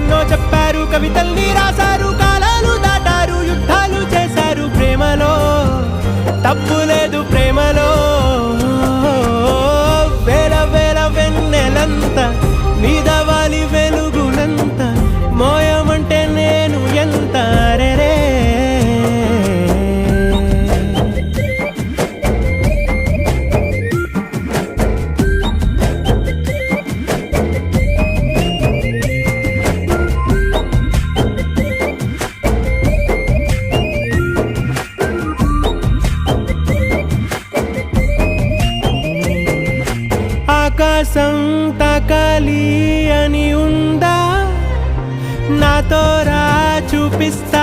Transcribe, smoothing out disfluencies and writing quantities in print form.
ఎన్నో చెప్పారు, కవితల్ని రాశారు, కాలాలు దాటారు, యుద్ధాలు చేశారు. ప్రేమలో తప్పు లేదు, ప్రేమలో వేల వేల వెన్నెలంత మీద వాలి వెలుగునంత మోయమంటే నేను ఎంత రే. ఆకాశం తాకాలి అని ఉందా, నాతో రా చూపిస్తా